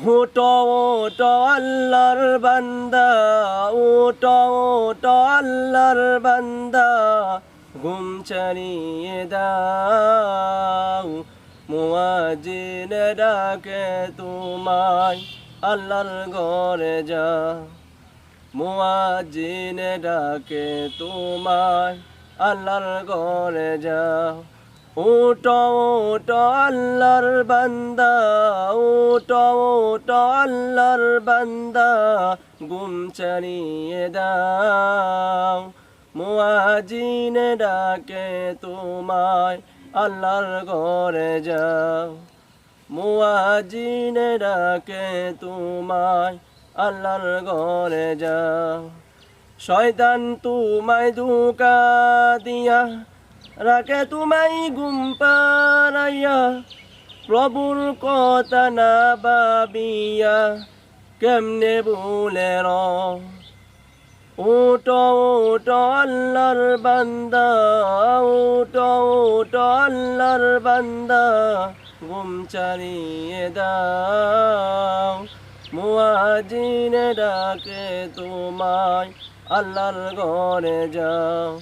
উঠো উঠো আল্লাহর বান্দা, উঠো উঠো আল্লাহর বান্দা, ঘুম ছাড়িয়ে দাও। মুয়াজ্জিন ডাকে তোমায়, আল্লাহর ঘরে যাও। মুয়াজ্জিন ডাকে তোমায়, আল্লাহর ঘরে যাও। উঠো উঠো আল্লাহর বান্দা, উঠো উঠো আল্লাহর বান্দা, ঘুম ছাড়িয়ে দাও। মুয়াজ্জিন ডাকে তোমায়, আল্লাহর ঘরে যাও। মুয়াজ্জিন ডাকে তোমায়, আল্লাহর ঘরে যাও। শয়তান তোমায় ধোঁকা দিয়া রাখে তোমায় ঘুম পাড়াইয়া, প্রভুর কথা না ভাবিয়া কেমনে ভুলে রও। উঠো উঠো আল্লাহর বান্দা, উঠো উঠো আল্লাহর বান্দা, ঘুম ছাড়িয়ে দাও। মুয়াজ্জিন ডাকে তোমায়, আল্লাহর ঘরে যাও।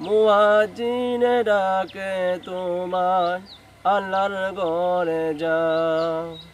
মুয়াজ্জিন ডাকে তোমায়, আল্লাহর ঘরে যাও।